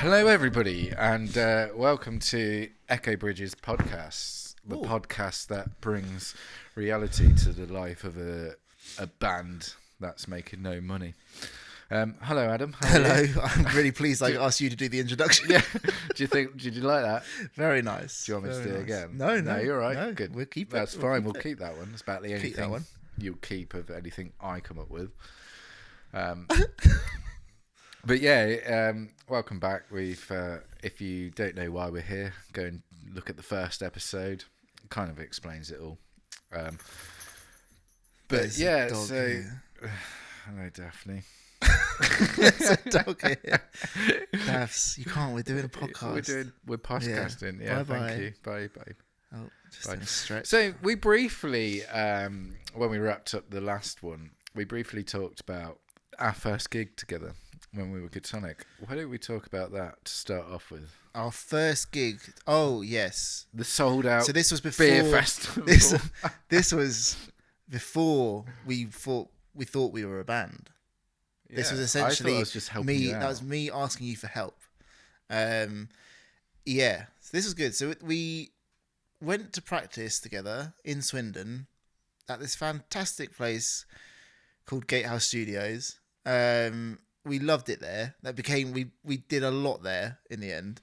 Hello, everybody, and welcome to Echo Bridges podcast, the podcast that brings reality to the life of a band that's making no money. Hello, Adam. Hello. I'm really pleased I asked you to do the introduction. Yeah. Did you like that? Very nice. Do you want me to do it again? No, you're right. No, Good. We'll keep it. That's fine. We'll keep that one. It's about the only Keep that thing one. you'll keep of anything I come up with. But yeah, welcome back. We've, if you don't know why we're here, go and look at the first episode. It kind of explains it all. But There's yeah, a dog so here. hello, Daphne. There's a dog here. Daphs, you can't. We're doing a podcast. We're podcasting. Yeah, Bye-bye. thank you. Bye. Oh, just Bye. in a stretch. So we briefly, when we wrapped up the last one, we briefly talked about our first gig together when we were Good Sonic. Why don't we talk about that to start off with? Our first gig. Oh yes. The sold out. So this was before beer festival. This was before we thought we were a band. This was essentially I thought I was just helping you out. That was me asking you for help. Yeah. So this was good. So we went to practice together in Swindon at this fantastic place called Gatehouse Studios. We loved it there. That became we did a lot there in the end.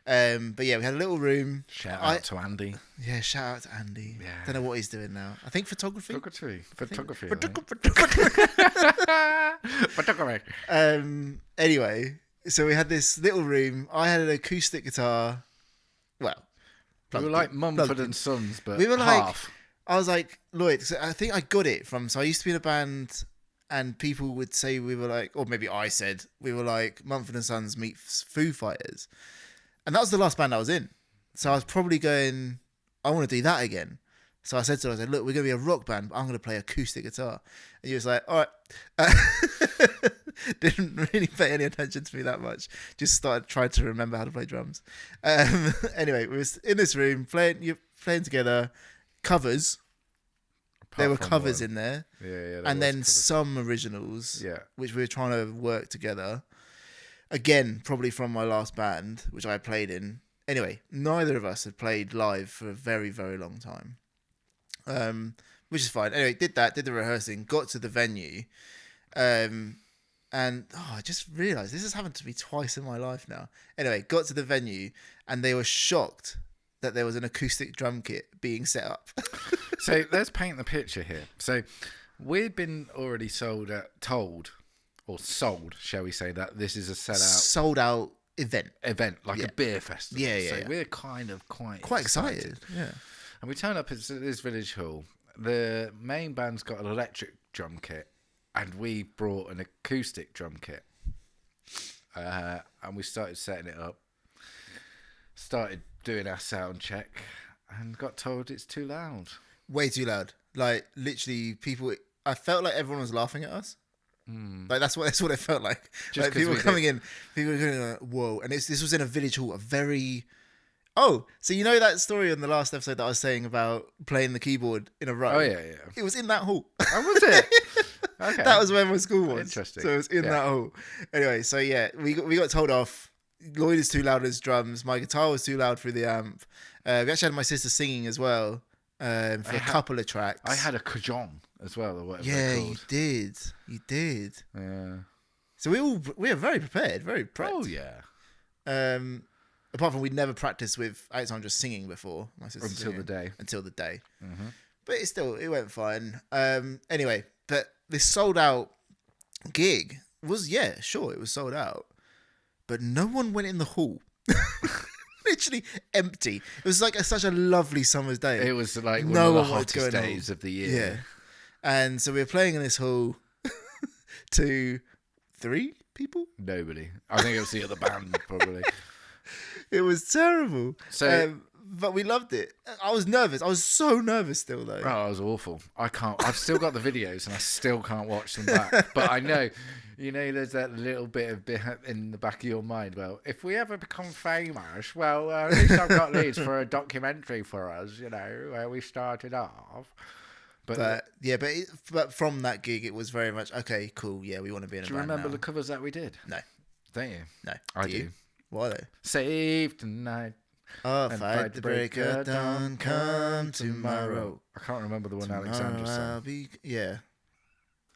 But yeah, we had a little room. Shout out to Andy. Yeah, shout out to Andy. Yeah. Don't know what he's doing now. I think photography. Photography. Anyway, so we had this little room. I had an acoustic guitar. Well, We were like Mumford and Sons, but we were like, half. I was like, Lloyd, so I think I got it from, so I used to be in a band and people would say we were like, or maybe I said, we were like Mumford & Sons meets Foo Fighters. And that was the last band I was in. So I was probably going, I want to do that again. So I said to him, look, we're going to be a rock band, but I'm going to play acoustic guitar. And he was like, all right. Didn't really pay any attention to me that much. Just started trying to remember how to play drums. Anyway, we was in this room playing together, covers. There were covers in there. Yeah. And then some originals, Yeah. which we were trying to work together. Again, probably from my last band, which I played in. Anyway, neither of us had played live for a very, very long time. Which is fine. Anyway, did the rehearsing, got to the venue. And I just realised this has happened to me twice in my life now. Anyway, got to the venue and they were shocked that there was an acoustic drum kit being set up. So let's paint the picture here. So we'd been already told, shall we say, that this is a sellout Sold out event, like a beer festival. Yeah. So we're kind of quite excited. Yeah. And we turn up at this village hall. The main band's got an electric drum kit, and we brought an acoustic drum kit. And we started setting it up. Started doing our sound check, and got told it's too loud. Way too loud. Like literally, people. I felt like everyone was laughing at us. Like that's what it felt like. Just Like people were coming in, people were going like, "Whoa!" And this was in a village hall. A very. Oh, so you know that story on the last episode that I was saying about playing the keyboard in a row? Oh yeah. It was in that hall. Oh, was it? Okay. That was where my school was. Interesting. So it was in that hall. Anyway, so yeah, we got told off. Lloyd is too loud as drums. My guitar was too loud through the amp. We actually had my sister singing as well for a couple of tracks. I had a cajon as well, or whatever Yeah, they're you called. did. Yeah. So we are very prepared, very prepped. Oh yeah. Apart from we'd never practiced with Alexandra singing before. My sister Until the day. Mm-hmm. But it went fine. Anyway, but this sold out gig was it was sold out, but no one went in the hall. Literally empty. It was like such a lovely summer's day. It was like one No of the one wanted to go hottest in the hall. days of the year. Yeah. And so we were playing in this hall to 3 people. Nobody. I think it was the other band, probably. It was terrible. So- but we loved it. I was nervous. I was so nervous still though. Oh, it was awful. I've still got the videos and I still can't watch them back. But I know, there's that little bit of in the back of your mind. Well, if we ever become famous, well, at least I've got these for a documentary for us, where we started off. But from that gig, it was very much okay. Cool. Yeah, we want to be in a band. Do you remember now. the covers that we did? No. Don't you? No. I do. What are they? Save tonight. Oh, And fight the break of dawn, come tomorrow. I can't remember the one Alexandra Tomorrow sang. yeah.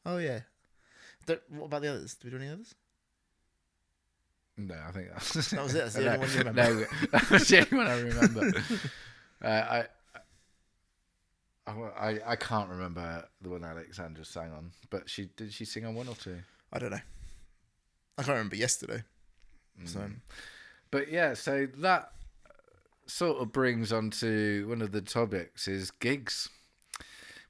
Oh, yeah. What about the others? Do we do any others? No, I think that's That was it. That's the only one you remember. No, that was the only one I remember. I can't remember the one Alexandra sang on, but did she sing on one or two? I don't know. I can't remember yesterday. So, But yeah, so that sort of brings on to one of the topics is gigs.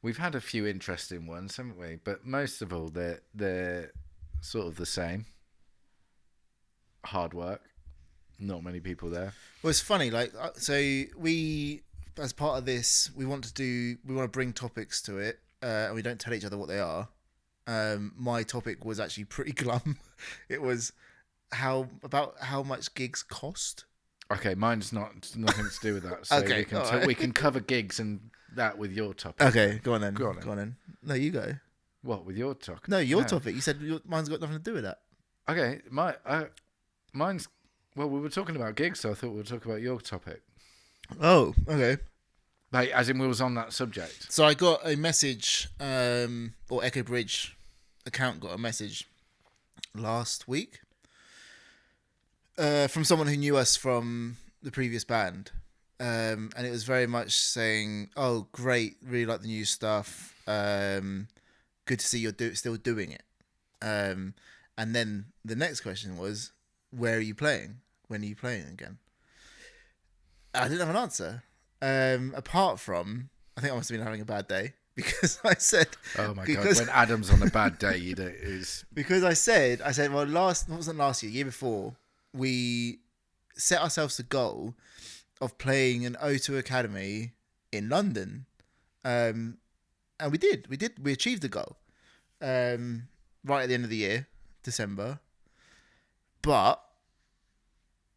We've had a few interesting ones, haven't we? But most of all, they're sort of the same. Hard work. Not many people there. well, it's funny. Like, so we, as part of this, we want to bring topics to it, and we don't tell each other what they are. My topic was actually pretty glum. It was how much gigs cost. Okay, mine's nothing to do with that. So Okay, we can cover gigs and that with your topic. Okay, go on then. Go on then. No, you go. What with your topic? No, your topic. You said mine's got nothing to do with that. Okay, mine's. Well, we were talking about gigs, so I thought we would talk about your topic. Oh, okay. Like, as in we was on that subject. So I got a message, or Echo Bridge account got a message last week from someone who knew us from the previous band. And it was very much saying, "Oh, great! Really like the new stuff. Good to see you're still doing it." And then the next question was, "Where are you playing? When are you playing again?" I didn't have an answer. Apart from, I think I must have been having a bad day because I said, "Oh my god!" When Adam's on a bad day, you know, is because I said, well, it wasn't last year before, we set ourselves the goal of playing an O2 Academy in London, and we achieved the goal, right at the end of the year, December, but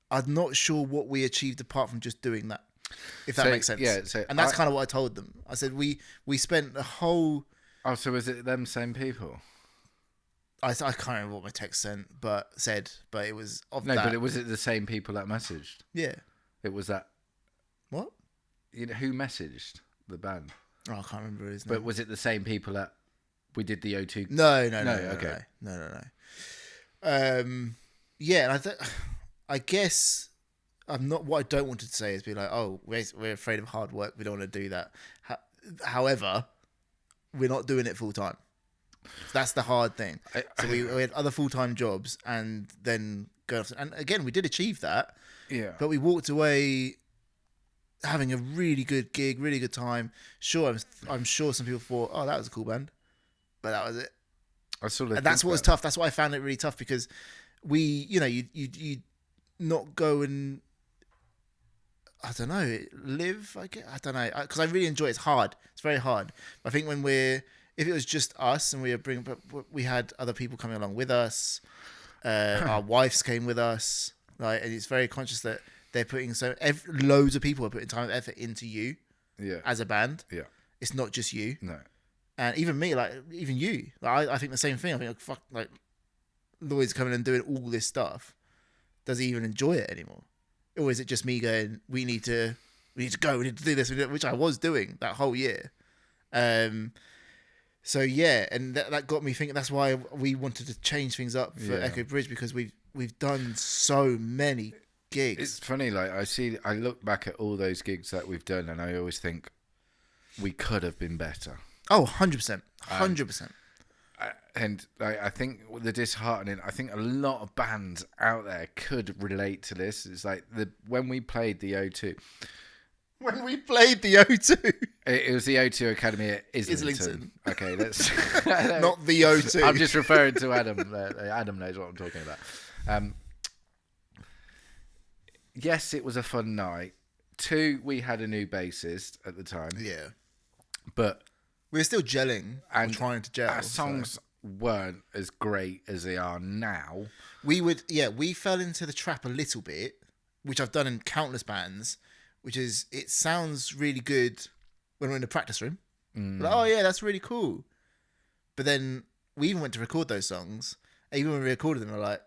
I'm not sure what we achieved apart from just doing that, if that makes sense. Yeah, so and that's kind of what I told them. I said we spent a whole. Oh, so is it them same people? I can't remember what my text said, but it was of No, that. but was it the same people that messaged? Yeah. It was that. What? You know who messaged the band? Oh, I can't remember his name. But was it the same people that we did the O2? No. Okay. No. Yeah, and I guess I'm not. What I don't want to say is be like, oh, we're afraid of hard work. We don't want to do that. However, we're not doing it full time. That's the hard thing. So we had other full time jobs, and then go off. And again, we did achieve that. Yeah. But we walked away having a really good gig, really good time. Sure, I'm sure some people thought, oh, that was a cool band, but that was it. And that's what was tough. That's why I found it really tough, because you not go and, I don't know, live. I don't know, because I really enjoy it. It's hard. It's very hard. I think if it was just us and we had other people coming along with us, our wives came with us, like, and it's very conscious that they're putting loads of people are putting time and effort into you, as a band. Yeah. It's not just you. No. And even me, like, even you, like, I think the same thing. I think, fuck, like, Lloyd's coming and doing all this stuff. Does he even enjoy it anymore? Or is it just me going, we need to go, we need to do this, which I was doing that whole year. So yeah, and that got me thinking. That's why we wanted to change things up for Echo Bridge, because we've done so many gigs. It's funny, like I look back at all those gigs that we've done, and I always think we could have been better. Oh, 100%. 100%. And I think the disheartening, I think a lot of bands out there could relate to this. It's like when we played the O2. When we played the O2. It was the O2 Academy at Islington. Okay, that's not the O2. I'm just referring to Adam. Adam knows what I'm talking about. Yes, it was a fun night. 2, we had a new bassist at the time. Yeah. But we were still gelling and trying to gel. Our songs weren't as great as they are now. We fell into the trap a little bit, which I've done in countless bands, which is, it sounds really good when we're in the practice room. Like, oh yeah, that's really cool. But then we even went to record those songs. And even when we recorded them, we're like,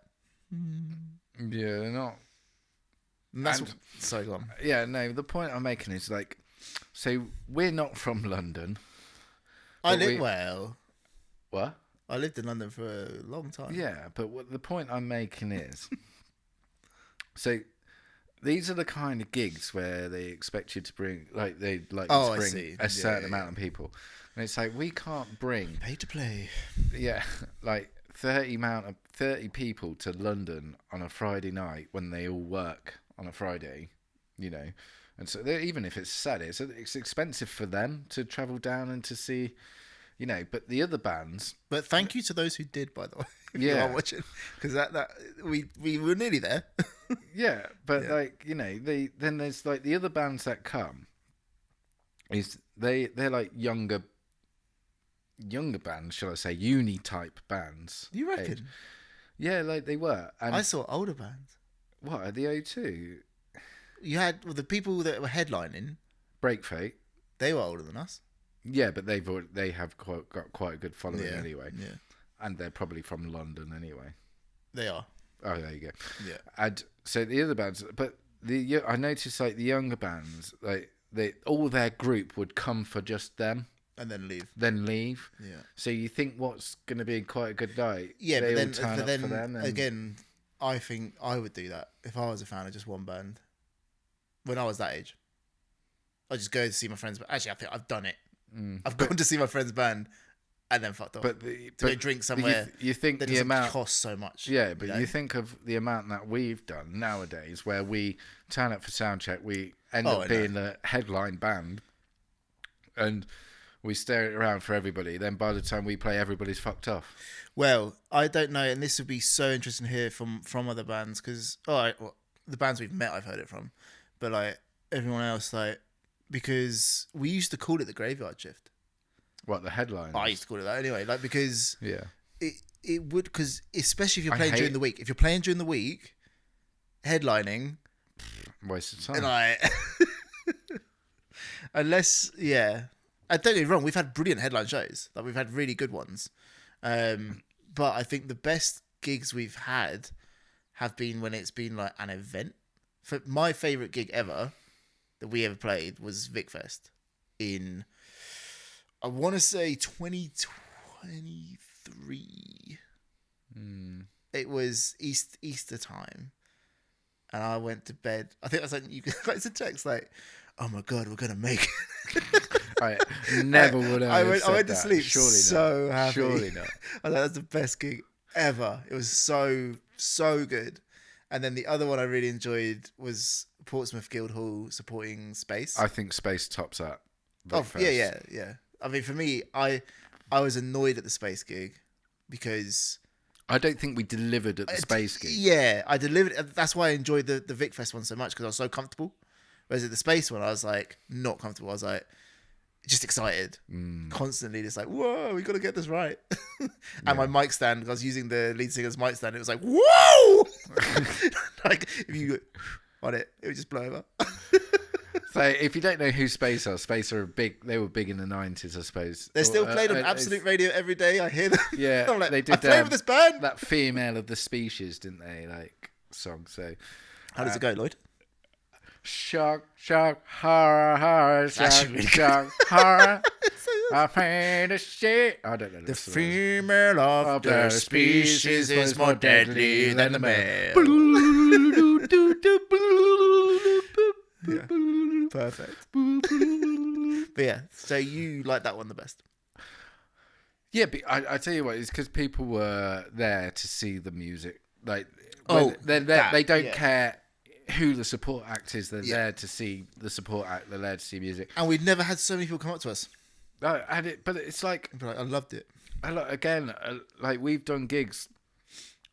yeah, they're not. And that's And- sorry, go on. Yeah, no. The point I'm making is like, so we're not from London. I But live well. What? I lived in London for a long time. Yeah, but the point I'm making is, so these are the kind of gigs where they expect you to bring, like they like you Oh, I to bring see. a Yeah, certain yeah, amount of people, and it's like we can't bring, Pay to play. yeah, like 30 people to London on a Friday night when they all work on a Friday, you know, and so even if it's Saturday, it's expensive for them to travel down and to see, you know, but the other bands. But thank you to those who did, by the way. If you Yeah. are watching, because that we were nearly there. Yeah, but Yeah. like, you know, then there's like the other bands that come is they're like younger bands, shall I say, uni type bands. You reckon? Yeah, like they were. And I saw older bands. what are the O2? You had the people that were headlining. Break Fate. They were older than us. Yeah, but they have got quite a good following anyway, Yeah, and they're probably from London anyway. they are. Oh, there you go. Yeah. And so the other bands, but I noticed like the younger bands, like all their group would come for just them, And then leave. then leave. Yeah. So you think what's going to be quite a good night? Yeah, they but all then, turn up for them. And, again, I think I would do that if I was a fan of just one band. When I was that age, I'd just go to see my friends. But actually, I think I've done it. I've gone to see my friend's band, and then fucked off. but to go drink somewhere you think that the doesn't amount cost so much. Yeah, but you know? you think of the amount that we've done nowadays, where we turn up for soundcheck, we end Oh, I up being the headline band, and we stare it around for everybody. Then by the time we play, everybody's fucked off. Well, I don't know, and this would be so interesting to hear from other bands because the bands we've met, I've heard it from, but like everyone else, like because we used to call it the graveyard shift. What the headline? I used to call it that anyway, like because Yeah. it would because especially if you're I playing hate- during the week. If you're playing during the week, headlining, Waste of time. and unless I don't get me wrong, we've had brilliant headline shows. Like we've had really good ones. But I think the best gigs we've had have been when it's been like an event. For my favourite gig ever that we ever played was Vicfest in I want to say 2023. It was Easter time, and I went to bed. I think I sent you guys a text like, "Oh my god, we're gonna make it." I never would have. I went said to that. sleep Surely so not. happy. Surely not. I was like, that's the best gig ever. It was so good. And then the other one I really enjoyed was Portsmouth Guildhall supporting Space. I think Space tops that. Oh Vicfest. yeah. I mean, for me, I was annoyed at the Space gig because I don't think we delivered at the Space gig. yeah, I delivered. That's why I enjoyed the Vicfest one so much because I was so comfortable. Whereas at the Space one, I was like not comfortable. I was like just excited, constantly, just like whoa, we got to get this right. And my mic stand, I was using the lead singer's mic stand. It was like whoa, like if you on it, it would just blow over. So if you don't know who Space are big. They were big in the 90s, I suppose. They're still played on Absolute Radio every day. I hear them. Yeah, I'm like, they did. I play with this band. That female of the species, didn't they? Like song. So How does it go, Lloyd? shock, horror, actually really shock, horror. I paid a shit. I don't know. The female of the species is more deadly than the male. Yeah, perfect. But yeah, so you like that one the best? Yeah, but I tell you what, it's because people were there to see the music. Like, Oh, they're there, that, they don't yeah. care who the support act is. They're Yeah. there to see the support act. They're there to see music. And we've never had so many people come up to us. No, but it's like, And be like, I loved it. again, like we've done gigs.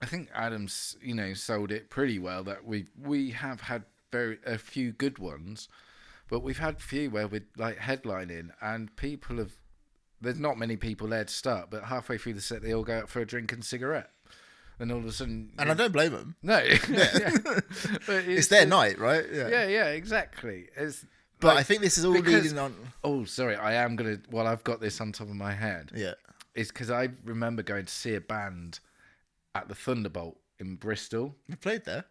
I think Adam's, sold it pretty well. That we have had a few good ones, but we've had few where we're like headlining and people have. There's not many people there to start, but halfway through the set they all go out for a drink and cigarette, and all of a sudden. And I don't blame them. No, yeah. But It's their night, right? Yeah. Yeah, exactly. But I think this is all leading on. Oh, sorry, I am gonna. Well, I've got this on top of my head. Yeah. Is because I remember going to see a band at the Thunderbolt in Bristol. We played there.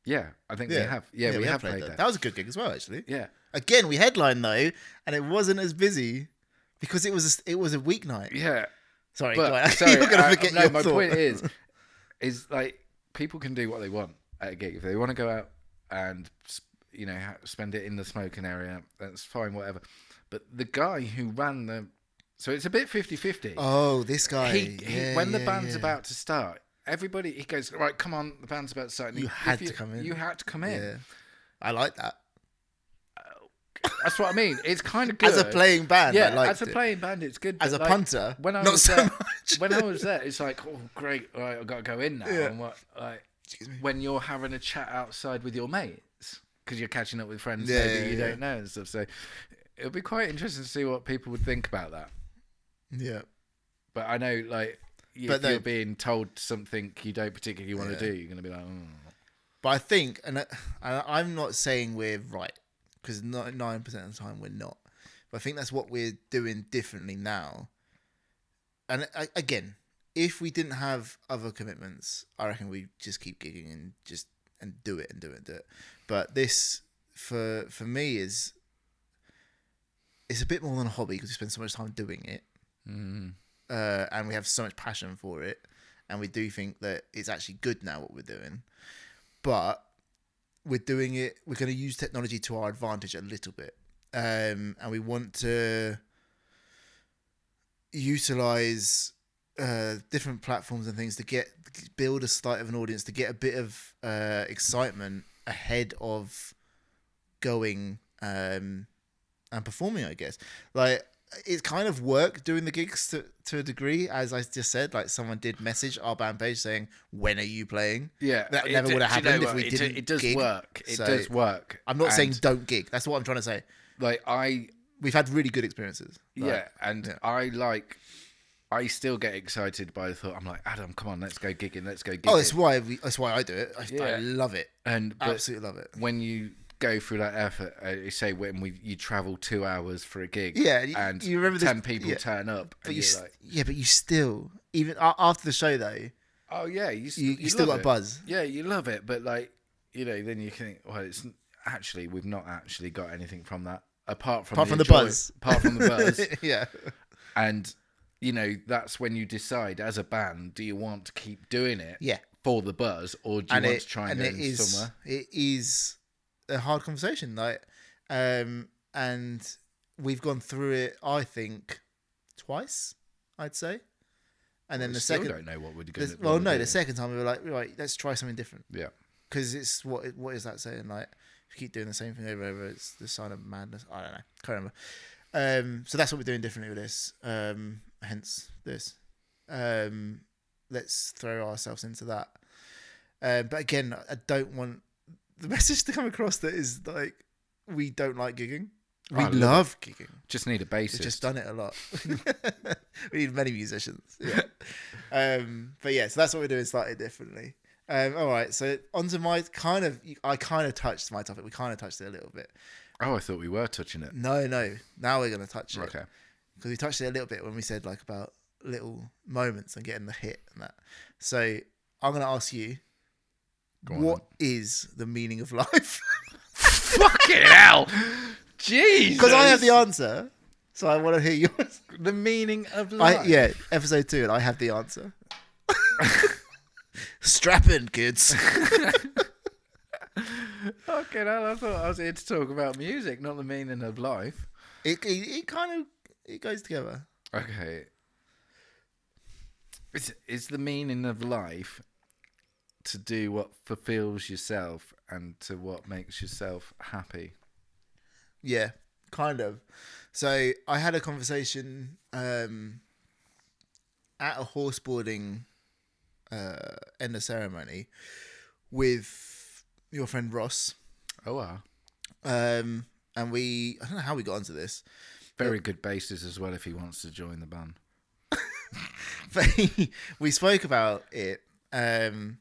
Yeah, I think we have. Yeah, we have played that. That was a good gig as well, actually. Yeah. Again, we headlined though, and it wasn't as busy because it was a weeknight. Yeah. Sorry, But go on. sorry, You're gonna forget no, your my thought. point is like people can do what they want at a gig. If they want to go out and spend it in the smoking area, that's fine, whatever. But the guy who ran so it's a bit 50-50. Oh, this guy. When the band's about to start, everybody he goes, right, come on, the band's about to start. You had to come in. You had to come in. Yeah. I like that. That's what I mean. It's kind of good As a playing band, I liked as a playing band, it's good. As but a punter, when I not was so there, much. when I was there, it's like, oh great, right, I've got to go in now. Yeah. And when you're having a chat outside with your mates because you're catching up with friends you don't know and stuff. So it'll be quite interesting to see what people would think about that. Yeah. But I know, like, if you're being told something you don't particularly want to do, you're going to be like, oh. But I think, and I'm not saying we're right, because 99% of the time we're not. But I think that's what we're doing differently now. And again, if we didn't have other commitments, I reckon we'd just keep gigging and do it. But this, for me, it's a bit more than a hobby because we spend so much time doing it. Mm. And we have so much passion for it. And we do think that it's actually good now what we're doing. But we're doing it, we're going to use technology to our advantage a little bit. And we want to utilize different platforms and things to build a slight of an audience, to get a bit of excitement ahead of going and performing, I guess. Like, it's kind of work doing the gigs to a degree, as I just said. Like, someone did message our band page saying, "When are you playing?" Yeah, that never would have happened if we didn't. It does gig. work. It So, does work. I'm not saying don't gig. That's what I'm trying to say. Like We've had really good experiences. I still get excited by the thought. I'm like, Adam, come on, let's go gigging. Let's go gigging. Oh, that's why I do it. I love it. Absolutely love it. When you go through that effort, you say you travel 2 hours for a gig, and you remember 10 people turn up, but you're like, but you still, even after the show though, oh yeah, you still got a buzz. Yeah, you love it, but like, then you think, well, it's actually, we've not actually got anything from that apart from the buzz. Apart from the buzz, yeah. And that's when you decide as a band, do you want to keep doing it? Yeah. For the buzz, or do you want to try and go somewhere? It is a hard conversation, like, and we've gone through it, I think, twice, I'd say. And then the second, don't know what we're going to. Well, no, the second time we were like, right, let's try something different. Yeah. Because it's what is that saying? Like, if you keep doing the same thing over and over, it's the sign of madness. I don't know. Can't remember. So that's what we're doing differently with this. Hence this. Let's throw ourselves into that. But again, I don't want the message to come across that is like we don't like gigging. We love gigging. Just need a bassist. We've just done it a lot. We need many musicians. Yeah. But yeah, so that's what we're doing slightly differently. All right, so onto I kind of touched my topic. We kind of touched it a little bit. Oh, I thought we were touching it. No. Now we're going to touch it. Okay. Because we touched it a little bit when we said like about little moments and getting the hit and that. So I'm going to ask you, what is the meaning of life? Fucking hell. Jesus. Because I have the answer. So I want to hear yours. The meaning of life. Episode 2, and I have the answer. Strap in, kids. Okay, I thought I was here to talk about music, not the meaning of life. It kind of goes together. Okay. Is the meaning of life to do what fulfills yourself and to what makes yourself happy? Yeah, kind of. So I had a conversation at a horseboarding end of ceremony with your friend Ross. Oh, wow. And I don't know how we got onto this. Very good bassist as well if he wants to join the band. But we spoke about it, and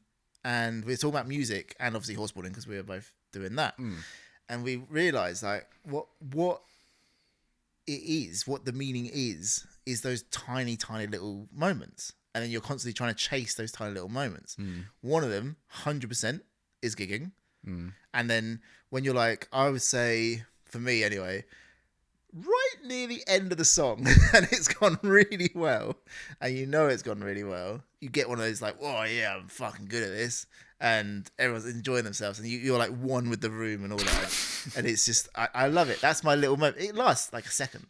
we were talking about music and obviously horseboarding because we were both doing that. And we realised like what it is, what the meaning is those tiny, tiny little moments. And then you're constantly trying to chase those tiny little moments. One of them, 100%, is gigging. And then when you're like, I would say, for me anyway, right near the end of the song, and it's gone really well, and you know it's gone really well, you get one of those like, oh yeah, I'm fucking good at this, and everyone's enjoying themselves, and you're like one with the room and all that, and it's just, I love it. That's my little moment. It lasts like a second.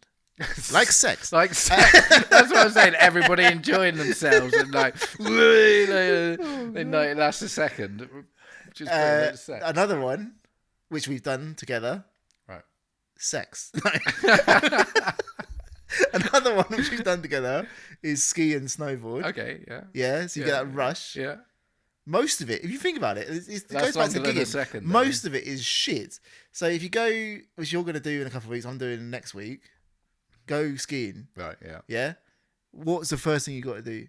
Like sex. Like sex. That's what I'm saying. Everybody enjoying themselves and like, it lasts a second. Which is pretty much sex. Another one, which we've done together. Right. Sex. Another one which we've done together is ski and snowboard. Okay, yeah. Yeah, so you get that rush. Yeah. Most of it, if you think about it, it That's goes back to longer than a gigging. second, though. Most of it is shit. So if you go, which you're going to do in a couple of weeks, I'm doing next week, go skiing. Right, yeah. Yeah? What's the first thing you got to do?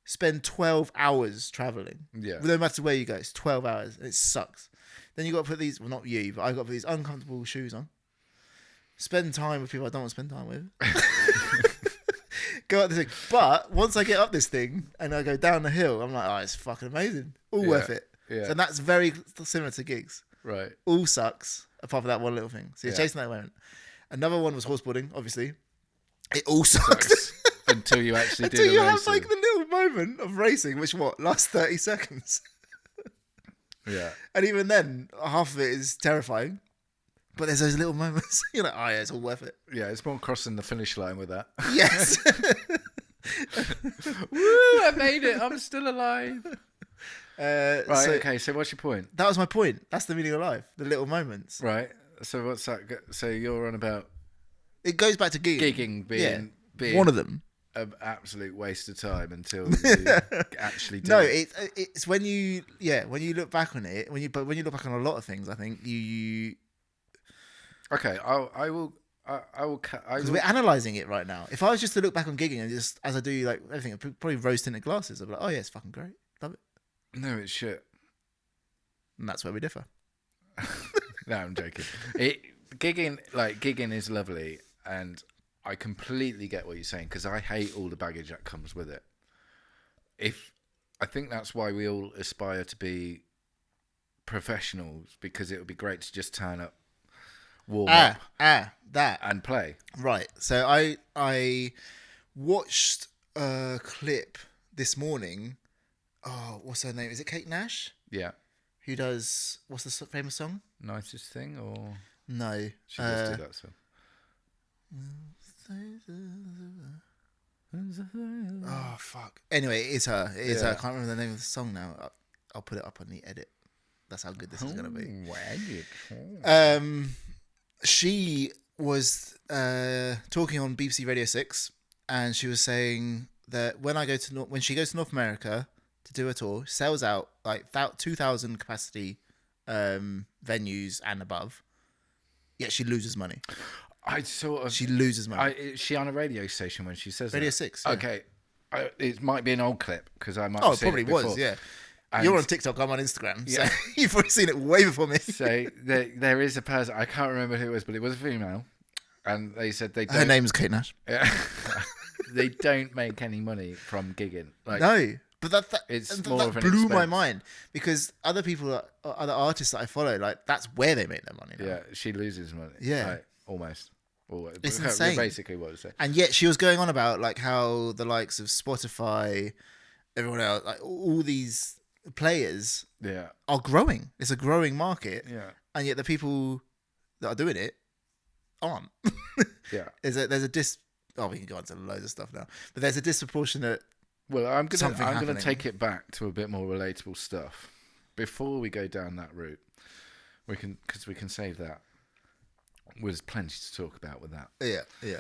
Spend 12 hours traveling. Yeah. No matter where you go, it's 12 hours. It sucks. Then you got to put these, well, not you, but I got to put these uncomfortable shoes on. Spend time with people I don't want to spend time with. Go up this thing. But once I get up this thing and I go down the hill, I'm like, oh, it's fucking amazing. All worth it. Yeah. So that's very similar to gigs. Right. All sucks, apart from that one little thing. So you're Yeah. chasing that moment. Another one was horseboarding, obviously. It all sucks. Sucks. Until you actually do Until the you have racing. like the little moment of racing, which lasts 30 seconds. Yeah. And even then, half of it is terrifying. But there's those little moments. You're like, oh yeah, it's all worth it. Yeah, it's more crossing the finish line with that. Yes. Woo, I made it. I'm still alive. Right, okay, so what's your point? That was my point. That's the meaning of life. The little moments. Right. So what's that? So you're on about It goes back to gigging. gigging being One of them. an absolute waste of time until you actually do No, it. it's when you look back on it, when you look back on a lot of things, I think you Okay, I will because we're analysing it right now. If I was just to look back on gigging and just as I do like everything, I'd probably rose tinted glasses. I'd be like, oh yeah, it's fucking great, love it. No, it's shit. And that's where we differ. No, I'm joking. Gigging is lovely, and I completely get what you're saying because I hate all the baggage that comes with it. I think that's why we all aspire to be professionals, because it would be great to just turn up, warm up, That and play. right. So I watched a clip this morning. Oh, what's her name? Is it Kate Nash? Yeah. Who does what's the famous song? Nicest thing, or No. she just did that song. Oh fuck. Anyway, it is her. It is her. I Yeah. can't remember the name of the song now. I'll put it up on the edit. That's how good this is gonna be. She was talking on BBC Radio 6, and she was saying that when she goes to North America to do a tour, sells out like 2,000 capacity venues and above. Yet she loses money. She loses money. Is she on a radio station when she says Radio that? 6. Yeah. Okay. It might be an old clip because I might Oh, have it seen probably it before. was. Yeah. And You're on TikTok. I'm on Instagram. So Yeah. you've probably seen it way before me. So there is a person, I can't remember who it was, but it was a female, and they said they don't. Her name's Kate Nash. Yeah. They don't make any money from gigging. Like, No, but that It's that more of an blew my expense. mind because other artists that I follow, like that's where they make their money now. yeah, she loses money. Yeah. Like, almost. It's insane. Basically what it's saying. And yet she was going on about like how the likes of Spotify, everyone else, like all these players Yeah. are growing. It's a growing market, Yeah. and yet the people that are doing it aren't. Yeah. there's a Oh, we can go on to loads of stuff now, but there's a disproportionate. Well, I'm gonna happening. take it back to a bit more relatable stuff before we go down that route. We can save that. There's plenty to talk about with that. Yeah.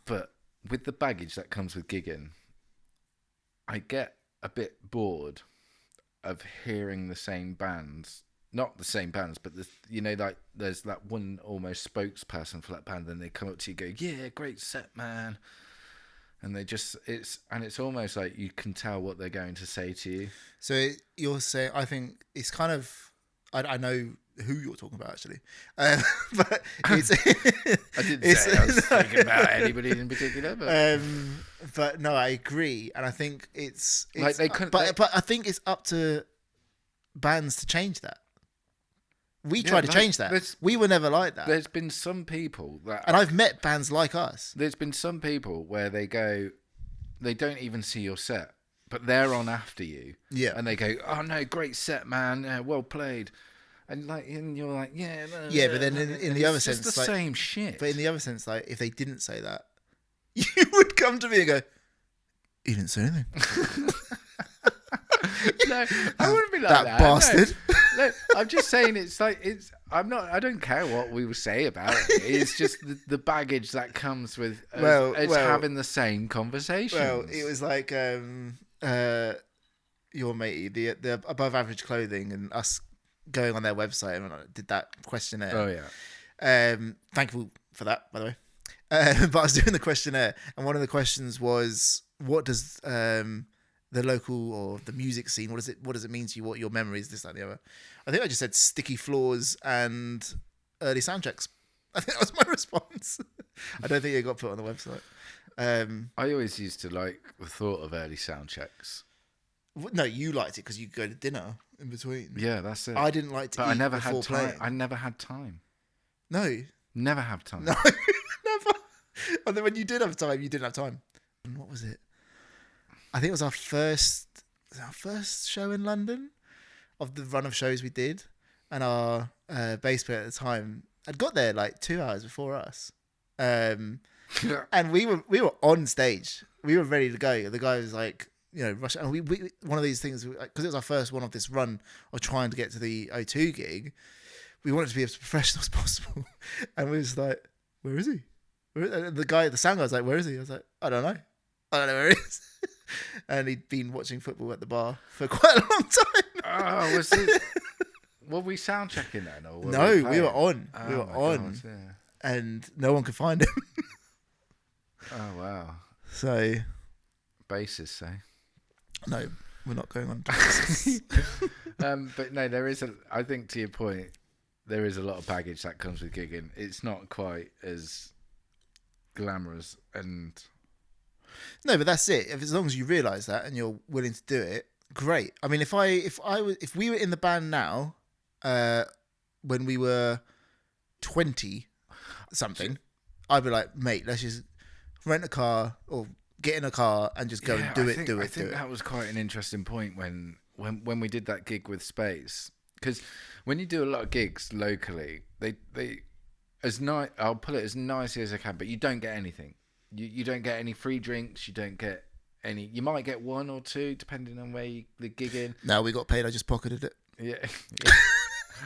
But with the baggage that comes with gigging, I get a bit bored of hearing the same bands. Not the same bands, but like there's that one almost spokesperson for that band, and they come up to you and go, "Yeah, great set, man." And it's almost like you can tell what they're going to say to you. So you're saying, I think it's kind of, I know who you're talking about actually, but it's. I didn't say I was thinking about anybody in particular, but no, I agree, and I think it's Like they couldn't- but I think it's up to bands to change that. We Yeah, tried to like, change that. We were never like that. There's been some people that, And I've met bands like us. there's been some people where they don't even see your set, but they're on after you. Yeah. And they go, "Oh no, great set, man. Well played." And you're like, "Yeah, Yeah, but then in the other sense, it's the like, same shit." But in the other sense, like, if they didn't say that, you would come to me and go, "You didn't say anything." No, I wouldn't be like That that. bastard. No, I'm just saying it's like I don't care what we will say about it. It's just the baggage that comes with having the same conversation. Well, it was like your matey, the above average clothing, and us going on their website and I did that questionnaire. Oh yeah. Thankful for that, by the way. But I was doing the questionnaire, and one of the questions was, "What does the local or the music scene? What does it mean to you? What your memories? This, that, and the other." I think I just said sticky floors and early sound checks. I think that was my response. I don't think it got put on the website. I always used to like the thought of early sound checks. No, you liked it because you go to dinner in between. Yeah, that's it. I didn't like to But eat I never before had time. playing. I never had time. No. Never have time. No, never. And then when you did have time, you didn't have time. And what was it? I think it was our first show in London of the run of shows we did. And our bass player at the time had got there like 2 hours before us. And we were on stage. We were ready to go. The guy was like, rushing. And we one of these things, because it was our first one of this run of trying to get to the O2 gig, we wanted to be as professional as possible. And we was like, "Where is he?" And the sound guy was like, "Where is he?" I was like, "I don't know where he is." And he'd been watching football at the bar for quite a long time. Oh, was it? Were we sound checking then? Or No, we were on. Oh, we were on. God, yeah. And no one could find him. Oh, wow. So, Bases, say. no, we're not going on. But no, I think to your point, there is a lot of baggage that comes with gigging. It's not quite as glamorous and... No, but that's it. As long as you realise that and you're willing to do it, great. I mean, if we were in the band now, when we were 20 something, I'd be like, "Mate, let's just rent a car or get in a car and just go and do it." I think that was quite an interesting point when we did that gig with Space, because when you do a lot of gigs locally, they I'll put it as nicely as I can, but you don't get anything. You don't get any free drinks. You don't get any. You might get one or two depending on where the gig in. No, we got paid. I just pocketed it. Yeah.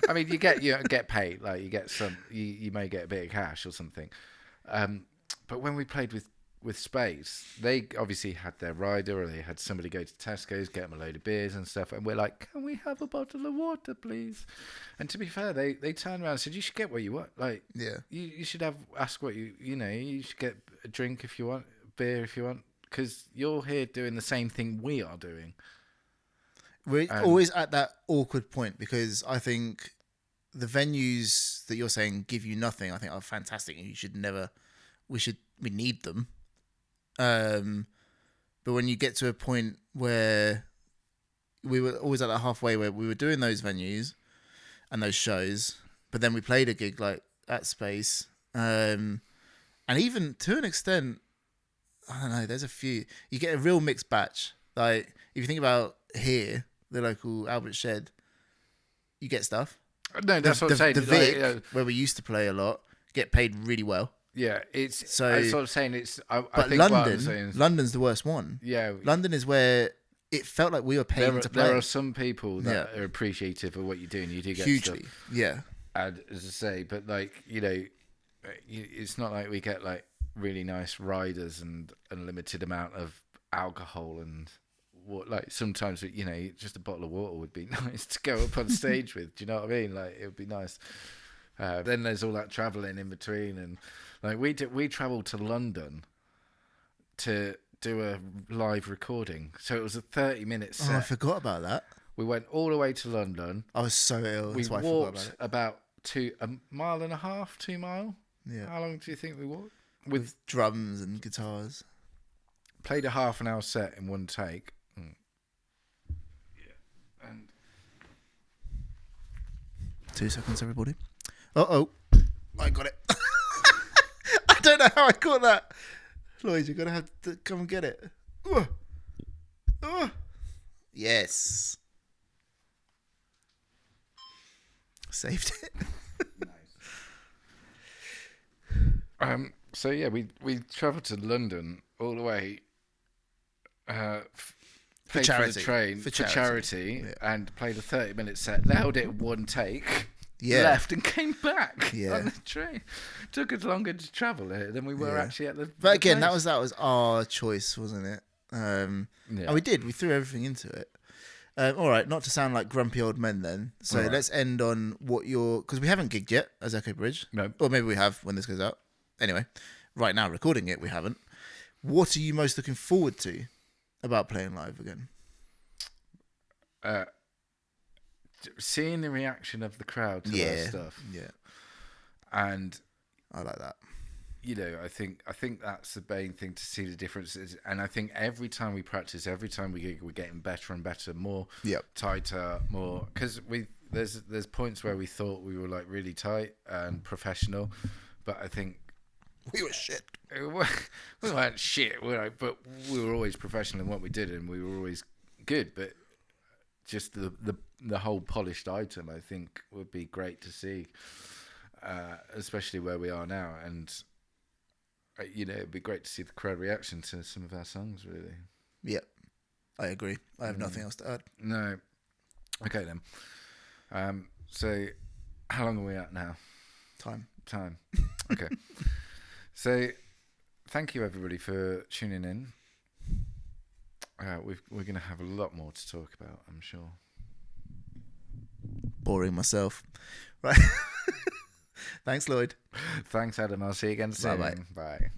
I mean, you get paid. Like you get some. You may get a bit of cash or something. But when we played with Space, they obviously had their rider, or they had somebody go to Tesco's, get them a load of beers and stuff, and we're like, "Can we have a bottle of water, please?" And to be fair, they turned around and said, "You should get what you want. Like, Yeah, you should ask what you should get a drink if you want, beer if you want, because you're here doing the same thing we are doing." we're always at that awkward point, because I think the venues that you're saying give you nothing, I think, are fantastic, and we need them. But when you get to a point where we were always at that halfway where we were doing those venues and those shows, but then we played a gig like at Space, and even to an extent, I don't know, there's a few, you get a real mixed batch. Like if you think about here, the local Albert Shed, you get stuff. No, that's what I'm saying. The Vic, like, where we used to play a lot, get paid really well. yeah, it's So- that's what I'm saying. I But think what I'm saying is, London's the worst one. yeah, London is where it felt like we were paying to play. there are some people that are appreciative of what you're doing. You do get hugely, stuff. yeah. And as I say, but like it's not like we get like really nice riders and unlimited amount of alcohol and what. Like sometimes just a bottle of water would be nice to go up on stage with. Do you know what I mean? Like it would be nice. Then there's all that travelling in between, and like we travelled to London to do a live recording, so it was a 30-minute set. Oh, I forgot about that. We went all the way to London. I was so ill. We That's why I forgot about walked it. about 2 mile and a half, 2 mile. Yeah. How long do you think we walked? With drums and guitars. Played a half an hour set in one take. Yeah. And 2 seconds, everybody. Uh-oh. I got it. I don't know how I caught that. Lloyd, you're going to have to come and get it. Yes. Saved it. So yeah, we travelled to London all the way. Paid charity. for the train For for charity, Yeah. and played a 30-minute set. Nailed it in one take. Yeah. Left and came back Yeah. on the train. Took us longer to travel here than we were Yeah. actually at the. But the again, place. that was our choice, wasn't it? And we did. We threw everything into it. All right, not to sound like grumpy old men then. So All right. let's end on what your... Because we haven't gigged yet as Echo Bridge. No. Or maybe we have when this goes out. Anyway, right now recording it, we haven't. What are you most looking forward to about playing live again? Seeing the reaction of the crowd to our stuff, Yeah, and I like that. you know, I think that's the main thing, to see the differences. And I think every time we practice, every time we gig, we're getting better and better, more Yep. tighter, more, because there's points where we thought we were like really tight and professional, but I think We were shit. we weren't shit, but we were always professional in what we did, and we were always good. But just the whole polished item, I think, would be great to see, especially where we are now. And you know, it'd be great to see the crowd reaction to some of our songs. Really. Yep, I agree. I have nothing else to add. No. Okay then. So, how long are we at now? Time. Okay. So, thank you everybody for tuning in. We're going to have a lot more to talk about, I'm sure. Boring myself. Right. Thanks, Lloyd. Thanks, Adam. I'll see you again soon. Bye-bye. Bye.